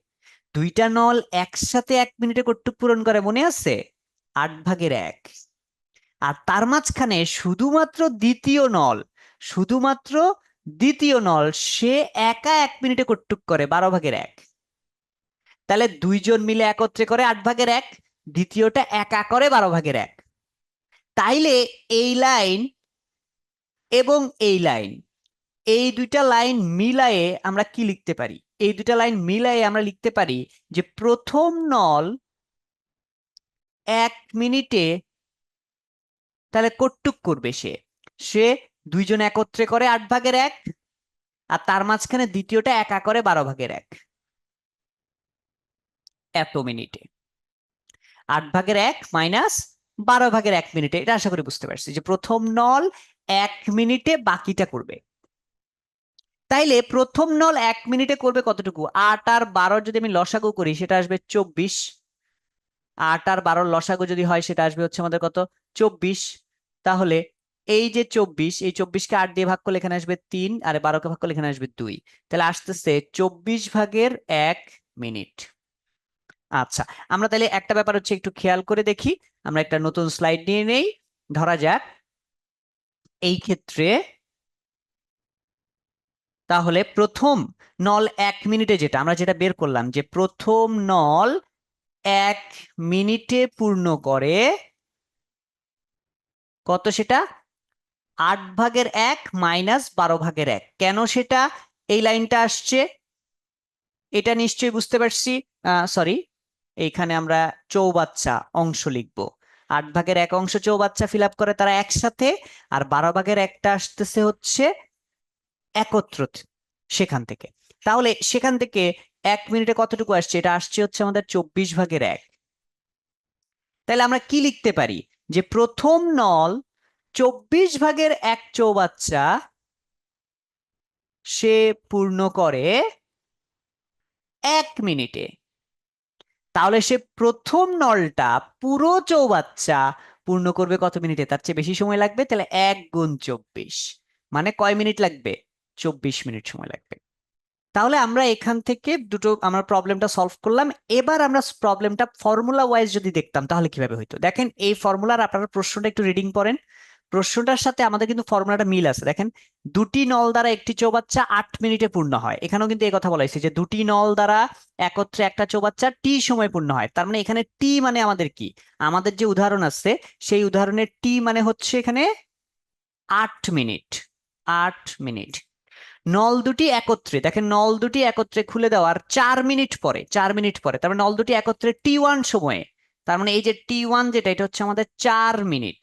দুইটা নল একসাথে 1 মিনিটে কতটুকু পূরণ করে মনে আছে? 8/1। আর তার মাঝখানে শুধুমাত্র দ্বিতীয় নল সে একা 1 মিনিটে কতটুকু করে? 12/1। তাহলে দুইজন মিলে একত্রে করে 8/1, দ্বিতীয়টা একা করে 12/1। তাইলে এই লাইন এবং এই লাইন, এই দুইটা লাইন মিলায়ে আমরা কি লিখতে পারি? এই দুইটা লাইন মিলায়ে আমরা লিখতে পারি যে প্রথম নল 1 মিনিটে তাহলে কটুক করবে? সে সে দুইজন একত্রে করে 8/1, আর তার মাঝখানে দ্বিতীয়টা একা করে 12/1। এত মিনিটে 8/1 মাইনাস 12/1 মিনিটে। এটা আশা করি বুঝতে পারছি যে প্রথম নল 1 মিনিটে বাকিটা করবে। তাইলে প্রথম নল 1 মিনিটে করবে কতটুকু? 8 আর 12 যদি আমি লসাগু করি সেটা আসবে 24। 8 আর 12 লসাগু যদি হয় সেটা আসবে হচ্ছে আমাদের কত? 24। তাহলে এই যে 24, এই 24কে 8 দিয়ে ভাগ করলে এখানে আসবে 3, আর 12কে ভাগ করলে এখানে আসবে 2। তাহলে আসতেছে 24/1 মিনিট। আচ্ছা, আমরা তাহলে একটা ব্যাপার হচ্ছে একটু খেয়াল করে দেখি। আমরা একটা নতুন স্লাইড নিয়ে নেই। ধরা যাক এই ক্ষেত্রে তাহলে প্রথম নল 1 মিনিটে যেটা আমরা যেটা বের করলাম, যে প্রথম নল 1 মিনিটে পূর্ণ করে কত? সেটা 8/1 মাইনাস 12/1। কেন সেটা এই লাইনটা আসছে এটা নিশ্চয়ই বুঝতে পারছি। সরি, এইখানে আমরা চৌবাচ্চা অংশ লিখবো। 8/1 অংশ চৌবাচ্চা ফিল আপ করে তারা একসাথে, আর 12/1টা আসতেছে হচ্ছে একত্রিত সেখান থেকে। তাহলে সেখান থেকে 1 মিনিটে কতটুকু আসছে? এটা আসছে হচ্ছে আমাদের 24/1। তাহলে আমরা কি লিখতে পারি? যে প্রথম নল 24/1 চৌবাচ্চা সে পূর্ণ করে 1 মিনিটে। তাহলে সে প্রথম নলটা পুরো চৌবাচ্চা পূর্ণ করবে কত মিনিটে? তার চেয়ে বেশি সময় লাগবে। তাহলে 1 × 24 মানে কয় মিনিট লাগবে? 24 মিনিট সময় লাগবে। তাহলে আমরা এখান থেকে দুটো আমরা প্রবলেমটা সলভ করলাম। এবার আমরা প্রবলেমটা ফর্মুলা ওয়াইজ যদি দেখতাম তাহলে কিভাবে হইতো দেখেন। এই ফর্মুলার আপনারা প্রশ্নটা একটু রিডিং পড়েন। প্রশ্নটার সাথে আমাদের কিন্তু ফর্মুলাটা মিল আছে। দেখেন, দুটি নল দ্বারা একটি চৌবাচ্চা 8 মিনিটে পূর্ণ হয়। এখানেও কিন্তু এই কথা বলা হয়েছে যে দুটি নল দ্বারা একত্রে একটা চৌবাচ্চা টি সময় পূর্ণ হয়। তার মানে এখানে টি মানে আমাদের কি? আমাদের যে উদাহরণ আছে সেই উদাহরণের টি মানে হচ্ছে এখানে 8 মিনিট। 8 মিনিট। নল দুটি একত্রে, দেখেন নল দুটি একত্রে খুলে দেওয়ার 4 মিনিট পরে, 4 মিনিট পরে, তার মানে নল দুটি একত্রে T1 সময়ে, তার মানে এই যে T1 যেটা এটা হচ্ছে আমাদের 4 মিনিট।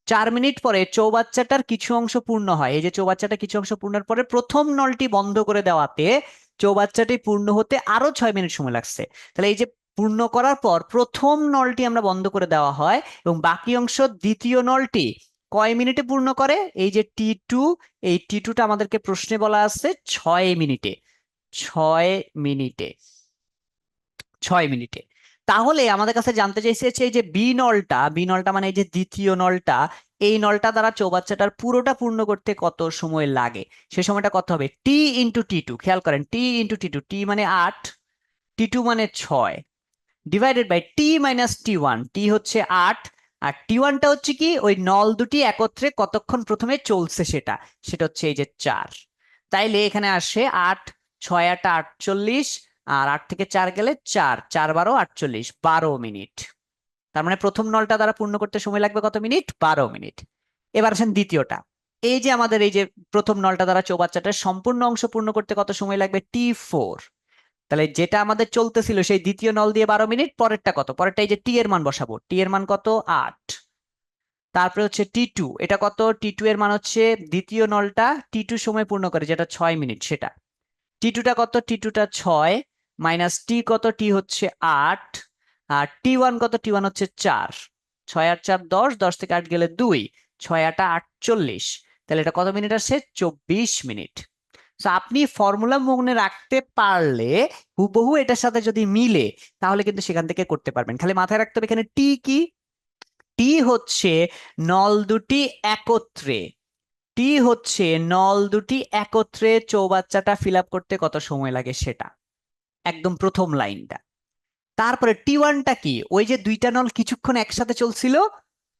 4 মিনিট পরে চৌবাচ্চাটার কিছু অংশ পূর্ণ হয়। এই যে চৌবাচ্চাটা কিছু অংশ পূর্ণের পরে প্রথম নলটি বন্ধ করে দেওয়াতে চৌবাচ্চাটি পূর্ণ হতে আরো 6 মিনিট সময় লাগছে। তাহলে এই যে পূর্ণ করার পর প্রথম নলটি আমরা বন্ধ করে দেওয়া হয় এবং বাকি অংশ দ্বিতীয় নলটি কয় মিনিটে পূর্ণ করে? এই যে T2, এই T2টা আমাদেরকে প্রশ্নে বলা আছে 6 মিনিটে। 6 মিনিটে। 6 মিনিটে। তাহলে আমাদের কাছে জানতে চাইছে এই যে বি নলটা মানে এই যে দ্বিতীয় নলটা, এই নলটা দ্বারা চৌবাচ্চাটার পুরোটা পূর্ণ করতে কত সময় লাগে? সে সময়টা কত হবে? T × T2। খেয়াল করেন, T × T2। টি মানে 8, T2 মানে 6, ডিভাইডেড বাই T - T1। টি হচ্ছে 8, আর T1টা হচ্ছে কি? ওই নল দুটি একত্রে কতক্ষণ প্রথমে চলছে সেটা, সেটা হচ্ছে এই যে 4। তাইলে এখানে আসে 8, 6 8 48, আর 8 থেকে 4 গেলে 4, 4 12 48, 12 মিনিট। তার মানে প্রথম নলটা দ্বারা পূর্ণ করতে সময় লাগবে কত মিনিট? 12 মিনিট। এবার আসেন দ্বিতীয়টা। এই যে আমাদের এই যে প্রথম নলটা দ্বারা চৌবাচ্চাটার সম্পূর্ণ অংশ পূর্ণ করতে কত সময় লাগবে? T4। তাহলে যেটা আমাদের চলতেছিল সেই দ্বিতীয় নল দিয়ে 12 মিনিট, পরেরটা কত? পরেরটা এই যে টি এর মান বসাবো। টি এর মান কত? 8। তারপরে হচ্ছে T2, এটা কত? T2 এর মান হচ্ছে দ্বিতীয় নলটা T2 সময় পূর্ণ করে যেটা 6 মিনিট সেটা। T2টা কত? T2টা 6 মাইনাস টি কত? টি হচ্ছে 8, আর T1 কত? T1 হচ্ছে 4। 6 আর 4 10, 10 থেকে 8 গেলে 2, 6 8 48। তাহলে এটা কত মিনিট আসছে? 24 মিনিট। তো আপনি ফর্মুলা মনে রাখতে পারলে হুবহু এটার সাথে যদি মিলে তাহলে কিন্তু সেখান থেকে করতে পারবেন। খালি মাথায় রাখতে হবে এখানে টি কি? টি হচ্ছে নল দুটি একত্রে, টি হচ্ছে নল দুটি একত্রে চৌবাচ্চাটা ফিল আপ করতে কত সময় লাগে সেটা, একদম প্রথম লাইনটা। তারপরে T1টা কি? ওই যে দুইটা নল কিছুক্ষণ একসাথে চলছিল,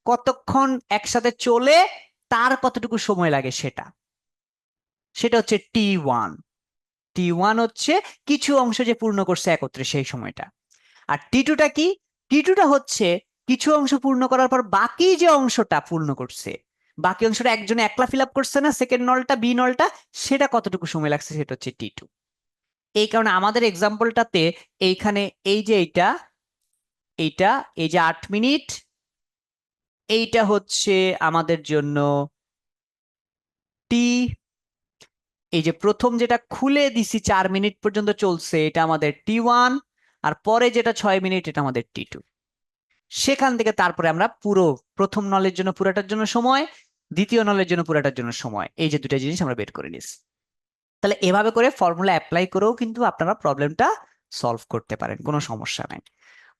কতক্ষণ একসাথে চলে তার কতটুকু সময় লাগে সেটা, সেটা হচ্ছে T1। T1 হচ্ছে কিছু অংশ যে পূর্ণ করছে একত্রে সেই সময়টা। আর T2টা কি? T2টা হচ্ছে কিছু অংশ পূর্ণ করার পর বাকি যে অংশটা পূর্ণ করছে, বাকি অংশটা একজনে একলা ফিল আপ করছে না, সেকেন্ড নলটা বি নলটা, সেটা কতটুকু সময় লাগছে সেটা হচ্ছে T2। এই কারণে আমাদের এক্সাম্পলটাতে এইখানে এই যে এইটা, এইটা এই যে 8 মিনিট, এইটা হচ্ছে আমাদের জন্য টি। এই যে প্রথম যেটা খুলে দিছি 4 মিনিট পর্যন্ত চলছে এটা আমাদের T1, আর পরে যেটা 6 মিনিট এটা আমাদের T2। সেখান থেকে তারপরে আমরা পুরো প্রথম নলের জন্য পুরাটার জন্য সময়, দ্বিতীয় নলের জন্য পুরাটার জন্য সময়, এই যে দুটা জিনিস আমরা বের করে নিয়েছি। তাহলে এভাবে করে ফর্মুলা অ্যাপ্লাই করেও কিন্তু আপনারা প্রবলেমটা সলভ করতে পারেন, কোনো সমস্যা নাই।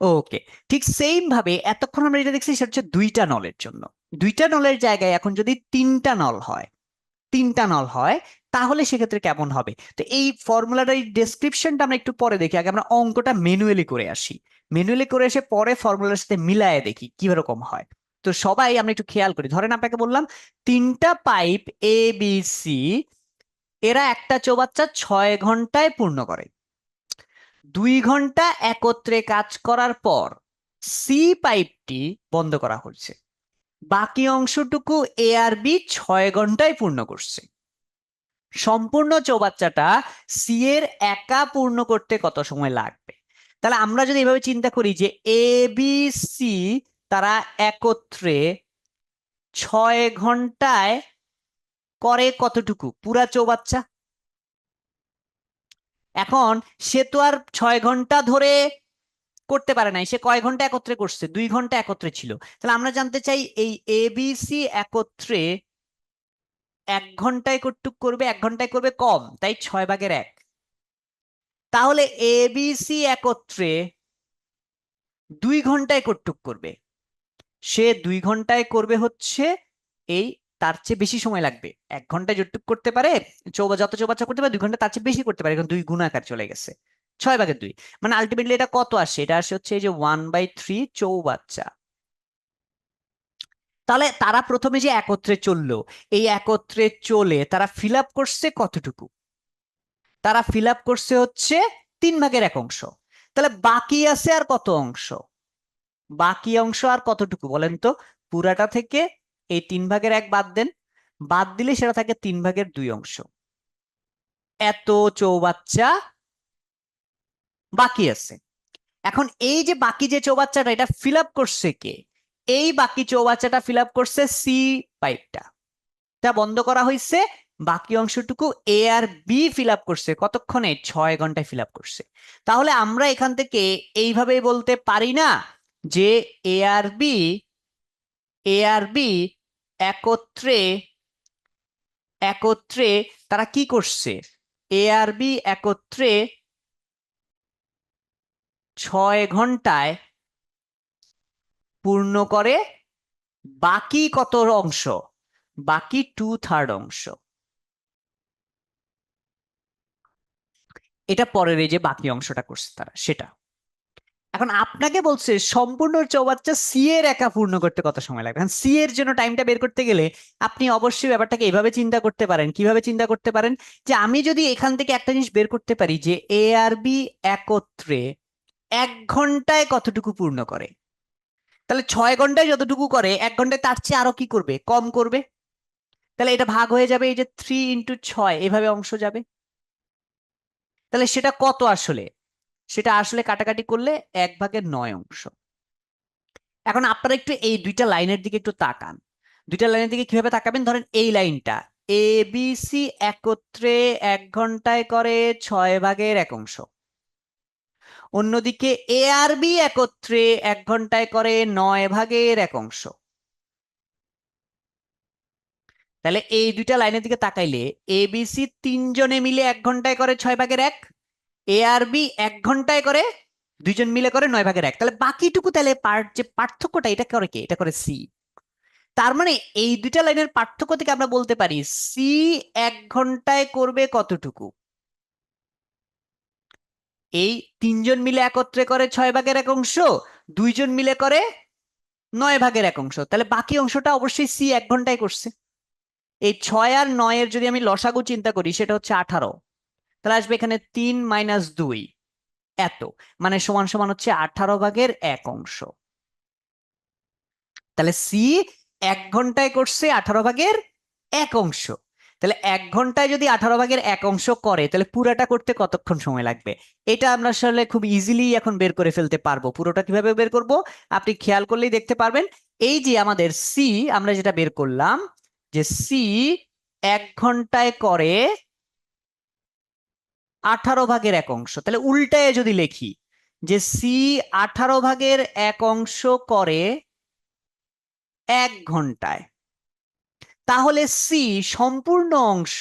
ওকে, ঠিক সেম ভাবে এতক্ষণ আমরা যেটা দেখছি সেটা হচ্ছে দুইটা নলের জন্য। দুইটা নলের জায়গায় এখন যদি তিনটা নল হয় তাহলে সেক্ষেত্রে কেমন হবে? তো এই ফর্মুলাটার এই ডেসক্রিপশনটা আমরা একটু পরে দেখি, আগে আমরা অঙ্কটা ম্যানুয়ালি করে আসি। ম্যানুয়ালি করে এসে পরে ফর্মুলার সাথে মিলায়ে দেখি কি রকম হয়। তো সবাই আমরা একটু খেয়াল করি, ধরেন আপনাকে বললাম তিনটা পাইপ এ বি সি, এরা একটা চৌবাচ্চা 6 ঘন্টায় পূর্ণ করে। 2 ঘন্টা একত্রে কাজ করার পর সি পাইপটি বন্ধ করা হচ্ছে, বাকি অংশটুকু এ আর বি 6 ঘন্টায় পূর্ণ করছে। সম্পূর্ণ চৌবাচ্চাটা সি এর একা পূর্ণ করতে কত সময় লাগবে? তাহলে আমরা যদি এভাবে চিন্তা করি যে এ বি সি তারা একত্রে 6 ঘন্টায় করে কতটুকু পুরা চৌবাচ্চা। এখন সে তো আর 6 ঘন্টা ধরে করতে পারে নাই, সে কয় ঘন্টা একত্রে করছে? 2 ঘন্টা একত্রে ছিল। তাহলে আমরা জানতে চাই এই এ বি সি একত্রে 1 ঘন্টায় কতটুক করবে? 1 ঘন্টায় করবে কম, তাই 6/1। তাহলে এ বি সি একত্রে 2 ঘন্টায় কতটুক করবে? সে 2 ঘন্টায় করবে হচ্ছে এই, তার চেয়ে বেশি সময় লাগবে। 1 ঘন্টায় যতটুক করতে পারে যত চৌবাচ্চা করতে পারে 2 ঘন্টা তার চেয়ে বেশি করতে পারে, এখন 2 গুণ আকার চলে গেছে। 6/2, মানে আলটিমেটলি এটা কত আসে? এটা আসে হচ্ছে এই যে 1/3 চৌবাচ্চা। তাহলে তারা প্রথমে যে একত্রে চললো, এই একত্রে চলে তারা ফিল আপ করছে কতটুকু? তারা ফিল আপ করছে হচ্ছে 3/1 অংশ। তাহলে বাকি আছে আর কত অংশ? বাকি অংশ আর কতটুকু বলেন তো? পুরাটা থেকে এই 3/1 বাদ দেন, বাদ দিলে সেটা থাকে 3/2 অংশ। এত চৌবাচ্চা বাকি আছে। এখন এই যে বাকি যে চৌবাচ্চাটা, এটা ফিল আপ করছে কে? এই বাকি চৌবাচ্চাটা ফিল আপ করছে সি পাইপটা, তা বন্ধ করা হয়েছে। বাকি অংশটুকু এ আর বি ফিল আপ করছে কতক্ষণে? 6 ঘন্টায় ফিল আপ করছে। তাহলে আমরা এখান থেকে এইভাবে বলতে পারি না যে এ আর বি একত্রে একত্রে তারা কি করছে? এ আর বি একত্রে 6 ঘন্টায় পূর্ণ করে বাকি কত অংশ? বাকি 2/3 অংশ। এটা পরের এই যে বাকি অংশটা করছে তারা, সেটা। এখন আপনাকে বলছে সম্পূর্ণ চৌবাচ্চা সি এর একা পূর্ণ করতে কত সময় লাগবে। সি এর জন্য টাইমটা বের করতে গেলে আপনি অবশ্যই ব্যাপারটাকে এভাবে চিন্তা করতে পারেন। কিভাবে চিন্তা করতে পারেন? যে আমি যদি এখান থেকে একটা জিনিস বের করতে পারি যে এ আর বি একত্রে 1 ঘন্টায় কতটুকু পূর্ণ করে, তাহলে 6 ঘন্টায় যতটুকু করে 1 ঘন্টায় তার চেয়ে আরো কি করবে? কম করবে। তাহলে এটা ভাগ হয়ে যাবে এই যে 3 × 6, এভাবে অংশ যাবে। তাহলে সেটা কত আসলে? সেটা আসলে কাটাকাটি করলে 1/9 অংশ। এখন আপনারা একটু এই দুইটা লাইনের দিকে একটু তাকান। দুইটা লাইনের দিকে কিভাবে তাকাবেন? ধরেন এই লাইনটা এ বি সি একত্রে 1 ঘন্টায় করে 6/1 অংশ, অন্যদিকে এ আর বি একত্রে 1 ঘন্টায় করে 9/1 অংশ। তাহলে এই দুইটা লাইনের দিকে তাকাইলে এ বি সি তিনজনে মিলে 1 ঘন্টায় করে 6/1, এ আর বি 1 ঘন্টায় করে দুইজন মিলে করে 9/1। তাহলে বাকিটুকু, তাহলে যে পার্থক্যটা, এটা করে কে? এটা করে সি। তার মানে এই দুইটা লাইনের পার্থক্য থেকে আমরা বলতে পারি সি 1 ঘন্টায় করবে কতটুকু? এই তিনজন মিলে একত্রে করে 6/1 অংশ, দুইজন মিলে করে 9/1 অংশ। তাহলে বাকি অংশটা অবশ্যই সি 1 ঘন্টায় করছে। এই 6 আর 9 এর যদি আমি লসাগু চিন্তা করি সেটা হচ্ছে 18। তাহলে আসবে এখানে 3 - 2 এত, মানে সমান সমান হচ্ছে 18/1 অংশ। তাহলে সি 1 ঘন্টায় করছে 18/1 অংশ। তাহলে 1 ঘন্টায় যদি 18/1 অংশ করে তাহলে পুরাটা করতে কতক্ষণ সময় লাগবে? এটা আমরা আসলে খুব ইজিলি এখন বের করে ফেলতে পারবো। পুরোটা কিভাবে বের করব আপনি খেয়াল করলেই দেখতে পারবেন। এই যে আমাদের সি আমরা যেটা বের করলাম, যে সি 1 ঘন্টায় করে 18/1 অংশ, তাহলে উল্টায় যদি লিখি যে সি 18/1 অংশ করে 1 ঘন্টায়, তাহলে সি সম্পূর্ণ অংশ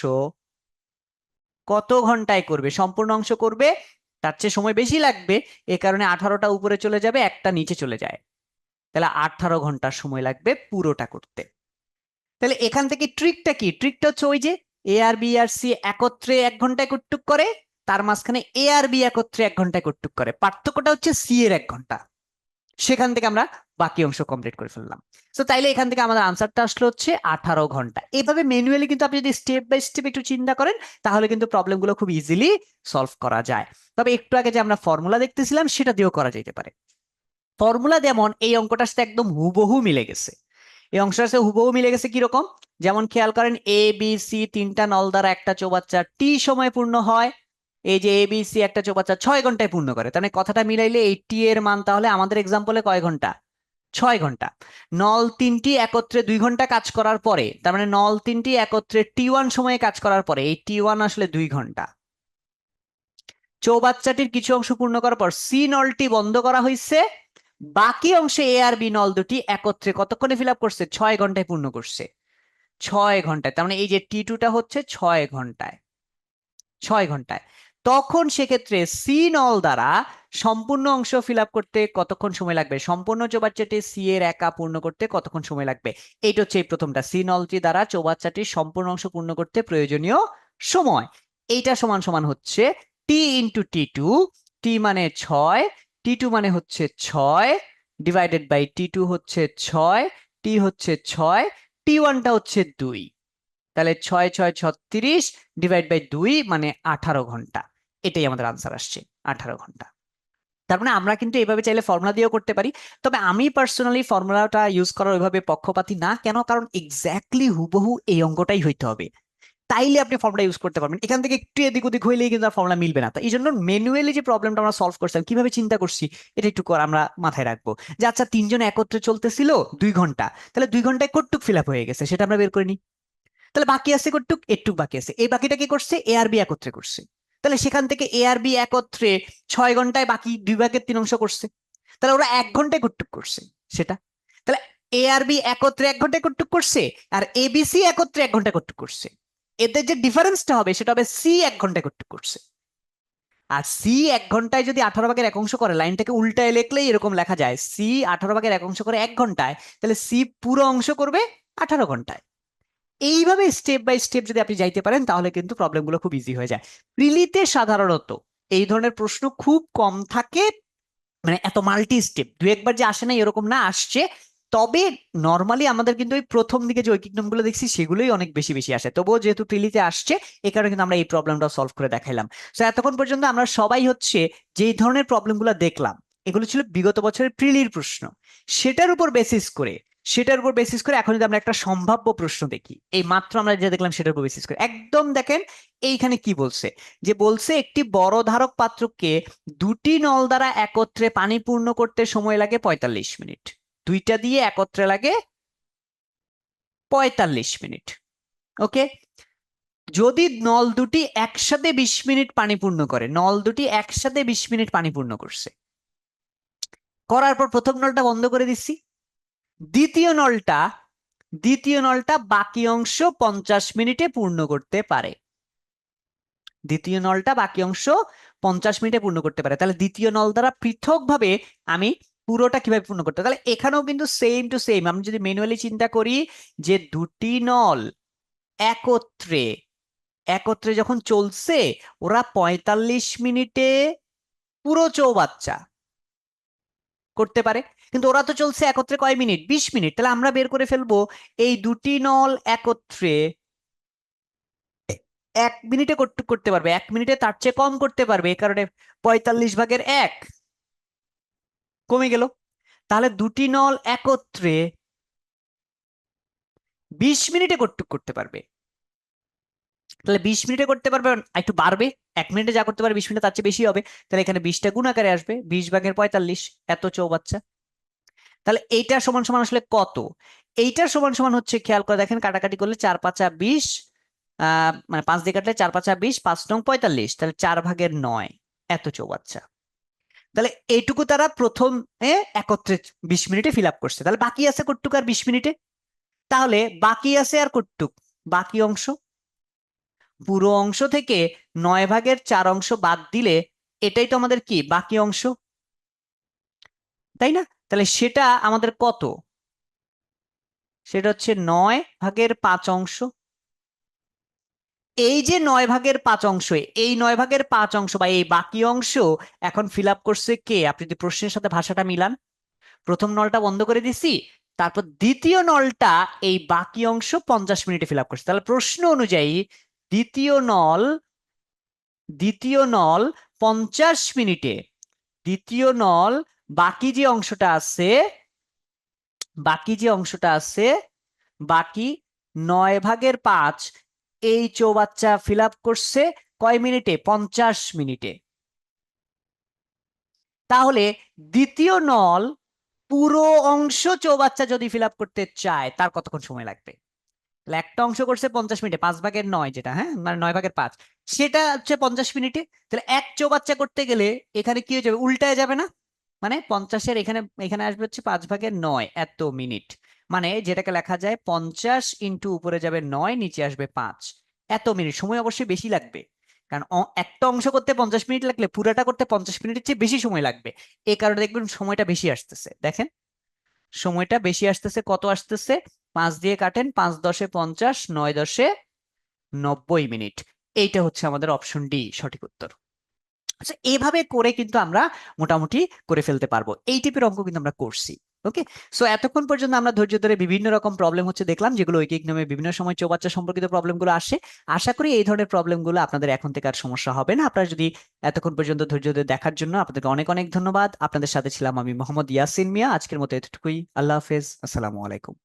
কত ঘন্টায় করবে? সম্পূর্ণ অংশ করবে, তার চেয়ে সময় বেশি লাগবে, এ কারণে 18টা উপরে চলে যাবে, একটা নিচে চলে যায়, তাহলে 18 ঘন্টা সময় লাগবে পুরোটা করতে। তাহলে এখান থেকে ট্রিকটা কি? ট্রিকটা হচ্ছে ওই যে এ আর বি আর সি একত্রে 1 ঘন্টায় কটটুক করে, তার মাঝখানে এ আর বি একত্রে 1 ঘন্টায় কটটুক করে, পার্থক্যটা হচ্ছে সি এর 1 ঘন্টা। সেখান থেকে আমরা বাকি অংশ কমপ্লিট করে ফেললাম। তো তাইলে এখান থেকে আমাদের আনসারটা আসলে হচ্ছে 18 ঘন্টা। এভাবে ম্যানুয়ালি কিন্তু আপনি যদি স্টেপ বাই স্টেপ একটু চিন্তা করেন তাহলে কিন্তু প্রবলেমগুলো খুব ইজিলি সলভ করা যায়। তবে একটু আগে যে আমরা ফর্মুলা দেখতেছিলাম সেটা দিয়েও করা যেতে পারে। ফর্মুলা যেমন এই অঙ্কটার সাথে একদম হুবহু মিলে গেছে। এই অংশটার সাথে হুবহু মিলে গেছে কিরকম? যেমন খেয়াল করেন এ বি সি তিনটা নল দ্বারা একটা চৌবাচ্চা টি সময় পূর্ণ হয়। এই যে এ বি সি একটা চৌবাচ্চা 6 ঘন্টায় পূর্ণ করে, তার মানে কথাটা মিলাইলে এই টি এর মান তাহলে আমাদের এক্সাম্পলে কয় ঘন্টা? 6 ঘন্টা। নল তিনটি একত্রে 2 ঘন্টা কাজ করার পরে, তার মানে নল তিনটি একত্রে টি1 সময়ে কাজ করার পরে এই টি1 আসলে 2 ঘন্টা। চৌবাচ্চাটির কিছু অংশ পূর্ণ করার পর সি নলটি বন্ধ করা হয়েছে, বাকি অংশে এ আর বি নল দুটি একত্রে কতক্ষণে ফিল আপ করছে? 6 ঘন্টায় পূর্ণ করছে। 6 ঘন্টায়, তার মানে এই যে টি2টা হচ্ছে 6 ঘন্টায়। 6 ঘন্টায়। তখন সেক্ষেত্রে সি নল দ্বারা সম্পূর্ণ অংশ ফিল আপ করতে কতক্ষণ সময় লাগবে? সম্পূর্ণ চৌবাচ্চাটি সি এর একা পূর্ণ করতে কতক্ষণ সময় লাগবে? এইটা হচ্ছে এই প্রথমটা, সি নলটি দ্বারা চৌবাচ্চাটির সম্পূর্ণ অংশ পূর্ণ করতে প্রয়োজনীয় সময়। এইটা সমান সমান হচ্ছে টি ইন্টু টি2, টি মানে 6, টি2 মানে হচ্ছে 6 ডিভাইডেড বাই টি2 হচ্ছে 6, টি হচ্ছে 6, টি1টা হচ্ছে 2, তাহলে 6 6 36 ডিভাইড বাই 2 মানে 18 ঘন্টা। এটাই আমাদের আনসার আসছে, 18 ঘন্টা। তার মানে আমরা কিন্তু এভাবে চাইলে ফর্মুলা দিয়েও করতে পারি, তবে আমি পার্সোনালি ফর্মুলাটা ইউজ করার ওইভাবে পক্ষপাতী না। কেন? কারণ এক্স্যাক্টলি হুবহু এই অঙ্কটাই হইতে হবে, তাইলে আপনি ফর্মুলা ইউজ করতে পারবেন। এখান থেকে একটু এদিক ওদিক হইলেই কিন্তু ফর্মুলা মিলবে না। তো এই জন্য ম্যানুয়ালি যে প্রবলেমটা আমরা সলভ করছিলাম, কিভাবে চিন্তা করছি এটা একটু আমরা মাথায় রাখবো। যে আচ্ছা 3 জন একত্রে চলতেছিল 2 ঘন্টা, তাহলে 2 ঘন্টায় কতটুক ফিল আপ হয়ে গেছে সেটা আমরা বের করে নিই। তাহলে বাকি আছে কতটুক? একটুক বাকি আছে। এই বাকিটা কি করছে? এ আর বি একত্রে করছে। তাহলে সেখান থেকে এ আর বি একত্রে 6 ঘন্টায় বাকি 2/3 অংশ করছে। তাহলে ওরা 1 ঘন্টায় কতটুক করছে সেটা। তাহলে এ আর বি একত্রে 1 ঘন্টায় কতটুক করছে, আর এ বি সি একত্রে 1 ঘন্টায় কতটুক করছে। এদের যে ডিফারেন্সটা হবে সেটা হবে সি 1 ঘন্টায় কতটুক করছে। আর সি 1 ঘন্টায় যদি 18/1 করে, লাইনটাকে উল্টায় লিখলেই এরকম লেখা যায়, সি 18/1 করে 1 ঘন্টায়, তাহলে সি পুরো অংশ করবে 18 ঘন্টায়। এইভাবে স্টেপ বাই স্টেপ যদি আপনি যাইতে পারেন তাহলে কিন্তু প্রবলেমগুলো খুব ইজি হয়ে যায়। প্রিলিতে সাধারণত এই ধরনের প্রশ্ন খুব কম থাকে, মানে এত মাল্টি স্টেপ 2-1বার যে আসে না এরকম না, আসছে। তবে নর্মালি আমাদের কিন্তু ওই প্রথম দিকে যে ঐকিক নিয়মগুলো দেখছি সেগুলোই অনেক বেশি বেশি আসে, তবুও যেহেতু প্রিলিতে আসছে এই কারণে কিন্তু আমরা এই প্রবলেমটা সলভ করে দেখাইলাম। তো এতক্ষণ পর্যন্ত আমরা সবাই হচ্ছে যেই ধরনের প্রবলেমগুলো দেখলাম এগুলো ছিল বিগত বছরের প্রিলির প্রশ্ন। সেটার উপর বেসিস করে এখন যদি আমরা একটা সম্ভাব্য প্রশ্ন দেখি, এই মাত্র আমরা যেটা দেখলাম সেটার উপর বেসিস করে একদম দেখেন এইখানে কি বলছে। যে বলছে একটি বড় ধারক পাত্রকে দুটি নল দ্বারা একত্রে পানি পূর্ণ করতে সময় লাগে 45 মিনিট। দুইটা দিয়ে একত্রে লাগে 45 মিনিট। ওকে, যদি নল দুটি একসাথে 20 মিনিট পানি পূর্ণ করে, নল দুটি একসাথে 20 মিনিট পানি পূর্ণ করছে, করার পর প্রথম নলটা বন্ধ করে দিচ্ছি, দ্বিতীয় নলটা বাকি অংশ 50 মিনিটে পূর্ণ করতে পারে। দ্বিতীয় নলটা বাকি অংশ 50 মিনিটে পূর্ণ করতে পারে। তাহলে দ্বিতীয় নল দ্বারা পৃথকভাবে আমি পুরোটা কিভাবে পূর্ণ করতে, তাহলে এখানেও কিন্তু সেম টু সেম আমি যদি ম্যানুয়ালি চিন্তা করি যে দুটি নল একত্রে একত্রে যখন চলছে ওরা 45 মিনিটে পুরো চৌবাচ্চা করতে পারে, কিন্তু ওরা তো চলছে একত্রে কয় মিনিট? 20 মিনিট। তাহলে আমরা বের করে ফেলবো এই দুটি নল একত্রে 1 মিনিটে কতটুকু করতে পারবে? 1 মিনিটে তার চেয়ে কম করতে পারবে, এই কারণে 45/1 কমে গেল। তাহলে দুটি নল একত্রে 20 মিনিটে কতটুকু করতে পারবে? তাহলে 20 মিনিটে করতে পারবে, একটু বাড়বে, 1 মিনিটে যা করতে পারে 20 মিনিটে তার চেয়ে বেশি হবে। তাহলে এখানে 20টা গুণ আকারে আসবে, 20/45 এত চৌবাচ্চা। তাহলে এইটা সমান সমান আসলে কত? এইটার সমান সমান হচ্ছে, খেয়াল করে দেখেন, কাটাকাটি করলে 4×5 = 20, মানে 5 দিয়ে কাটলে 4×5 = 20, 5×9 = 45, তাহলে 4/9 এত চৌবাচ্চা। তাহলে এইটুকু তারা প্রথম একত্রে 20 মিনিটে ফিল আপ করছে। তাহলে বাকি আছে কতটুকু আর 20 মিনিটে? তাহলে বাকি আছে আর কতটুক? বাকি অংশ পুরো অংশ থেকে 9/4 বাদ দিলে এটাই তো আমাদের কি বাকি অংশ, তাই না? তাহলে সেটা আমাদের কত? সেটা হচ্ছে 9/5 এই যে 9/5 এই 9/5 বা এই বাকি অংশ এখন ফিল আপ করছে কে? আপনি যদি প্রশ্নের সাথে ভাষাটা মিলান, প্রথম নলটা বন্ধ করে দিছি, তারপর দ্বিতীয় নলটা এই বাকি অংশ 50 মিনিটে ফিল আপ করছে। তাহলে প্রশ্ন অনুযায়ী দ্বিতীয় নল দ্বিতীয় নল 50 মিনিটে, দ্বিতীয় নল বাকি যে অংশটা আছে, বাকি যে অংশটা আছে, বাকি 9/5 এই চৌবাচ্চা ফিল আপ করছে কয় মিনিটে? 50 মিনিটে। তাহলে দ্বিতীয় নল পুরো অংশ চৌবাচ্চা যদি ফিল আপ করতে চায় তার কতক্ষণ সময় লাগবে? তাহলে একটা অংশ করছে 50 মিনিটে, 5/9 যেটা, হ্যাঁ মানে 9/5, সেটা হচ্ছে 50 মিনিটে। তাহলে এক চৌবাচ্চা করতে গেলে এখানে কি হয়ে যাবে? উল্টায় যাবে না? মানে 50-এর এখানে এখানে আসবে হচ্ছে 5/9 এত মিনিট। মানে যেটাকে লেখা যায় 50 ইন্টু উপরে যাবে 9, নিচে আসবে 5, এত মিনিট। সময় অবশ্যই বেশি লাগবে, কারণ একটা অংশ করতে 50 মিনিট লাগলে পুরাটা করতে 50 মিনিটের চেয়ে বেশি সময় লাগবে। এই কারণে দেখবেন সময়টা বেশি আসতেছে। দেখেন সময়টা বেশি আসতেছে, কত আসতেছে? 5 দিয়ে কাটেন, 5×10 = 50, 9×10 = 90 মিনিট। এইটা হচ্ছে আমাদের অপশন ডি সঠিক উত্তর। আচ্ছা, এভাবে করে কিন্তু আমরা মোটামুটি করে ফেলতে পারবো। এই টাইপের অঙ্ক কিন্তু আমরা করছি। ওকে, সো এতক্ষণ পর্যন্ত আমরা ধৈর্য ধরে বিভিন্ন রকম প্রবলেম হচ্ছে দেখলাম, যেগুলো ঐকিক নিয়মে বিভিন্ন সময় চৌবাচ্চা সম্পর্কিত প্রবলেমগুলো আসে। আশা করি এই ধরনের প্রবলেমগুলো আপনাদের এখন থেকে আর সমস্যা হবে না। আপনারা যদি এতক্ষণ পর্যন্ত ধৈর্য ধরে দেখার জন্য আপনাদেরকে অনেক অনেক ধন্যবাদ। আপনাদের সাথে ছিলাম আমি মোহাম্মদ ইয়াসিন মিয়া। আজকের মতো এতটুকুই। আল্লাহ হাফেজ, আসসালামু আলাইকুম।